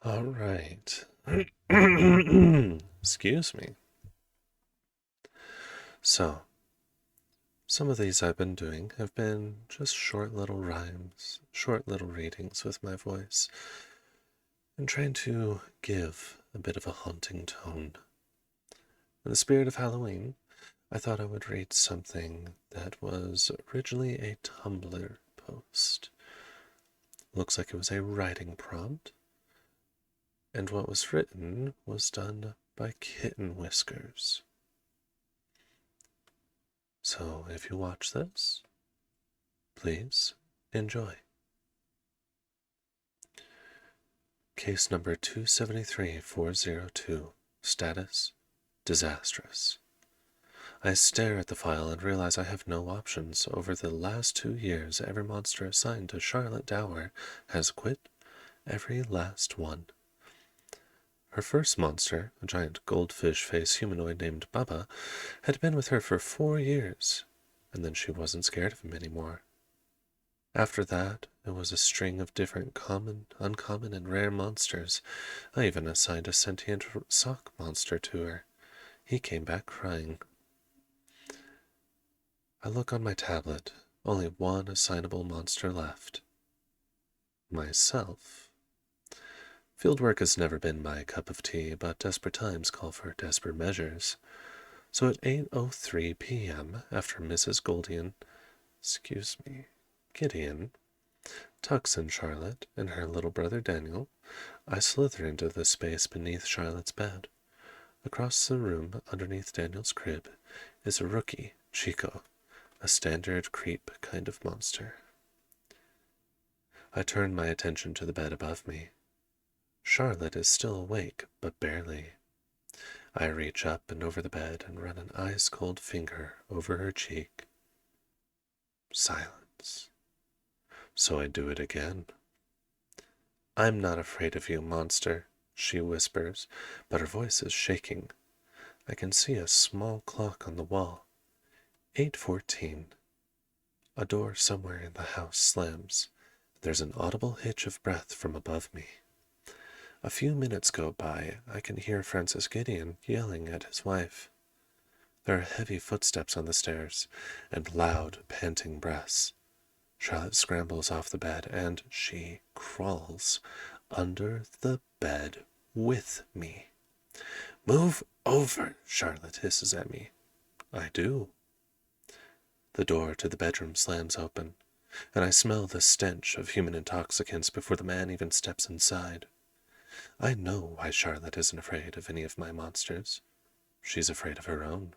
All right. Excuse me. So, some of these I've been doing have been just short little rhymes, short little readings with my voice, and trying to give a bit of a haunting tone. In the spirit of Halloween, I thought I would read something that was originally a Tumblr post. Looks like it was a writing prompt, and what was written was done by Kitten Whiskers. So if you watch this, please enjoy. Case number 273402. Status disastrous. I stare at the file and realize I have no options. Over the last 2 years, every monster assigned to Charlotte Dower has quit, every last one. Her first monster, a giant goldfish-faced humanoid named Baba, had been with her for 4 years, and then she wasn't scared of him anymore. After that, it was a string of different common, uncommon, and rare monsters. I even assigned a sentient sock monster to her. He came back crying. I look on my tablet. Only one assignable monster left. Myself. Fieldwork has never been my cup of tea, but desperate times call for desperate measures. So at 8:03 p.m., after Mrs. Gideon, tucks in Charlotte and her little brother Daniel, I slither into the space beneath Charlotte's bed. Across the room, underneath Daniel's crib, is a rookie, Chico, a standard creep kind of monster. I turn my attention to the bed above me. Charlotte is still awake, but barely. I reach up and over the bed and run an ice-cold finger over her cheek. Silence. So I do it again. I'm not afraid of you, monster, she whispers, but her voice is shaking. I can see a small clock on the wall. 8:14. A door somewhere in the house slams. There's an audible hitch of breath from above me. A few minutes go by. I can hear Francis Gideon yelling at his wife. There are heavy footsteps on the stairs and loud, panting breaths. Charlotte scrambles off the bed and she crawls under the bed with me. Move over, Charlotte hisses at me. I do. The door to the bedroom slams open, and I smell the stench of human intoxicants before the man even steps inside. I know why Charlotte isn't afraid of any of my monsters. She's afraid of her own.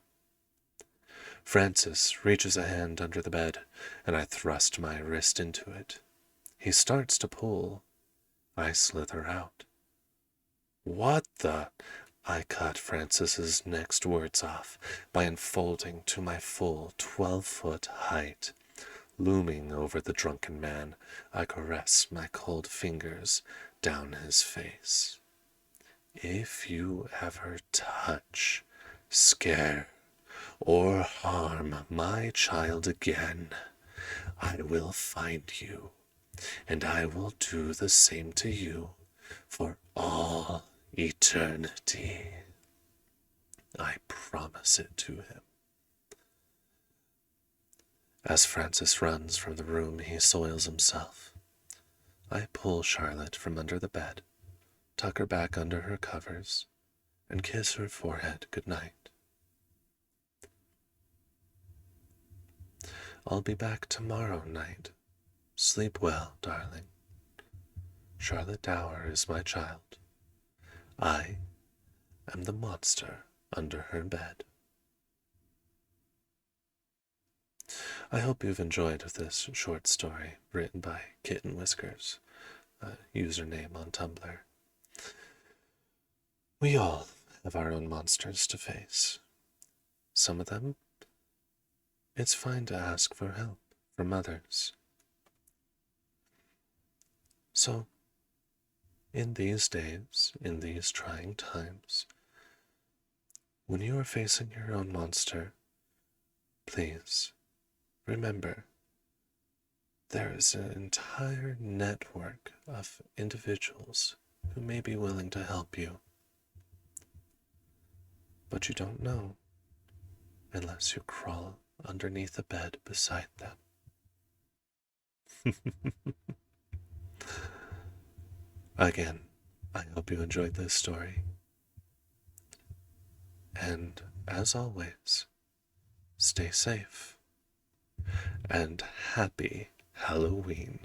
Francis reaches a hand under the bed, and I thrust my wrist into it. He starts to pull. I slither out. What the? I cut Francis's next words off by unfolding to my full 12-foot height. Looming over the drunken man, I caress my cold fingers down his face. If you ever touch, scare, or harm my child again, I will find you, and I will do the same to you for all eternity. I promise it to him. As Francis runs from the room, he soils himself. I pull Charlotte from under the bed, tuck her back under her covers, and kiss her forehead good night. I'll be back tomorrow night. Sleep well, darling. Charlotte Dower is my child. I am the monster under her bed. I hope you've enjoyed this short story written by Kitten Whiskers, a username on Tumblr. We all have our own monsters to face. Some of them, it's fine to ask for help from others. So, in these days, in these trying times, when you are facing your own monster, please remember there is an entire network of individuals who may be willing to help you, but you don't know unless you crawl underneath a bed beside them. Again, I hope you enjoyed this story. And as always, stay safe and happy Halloween.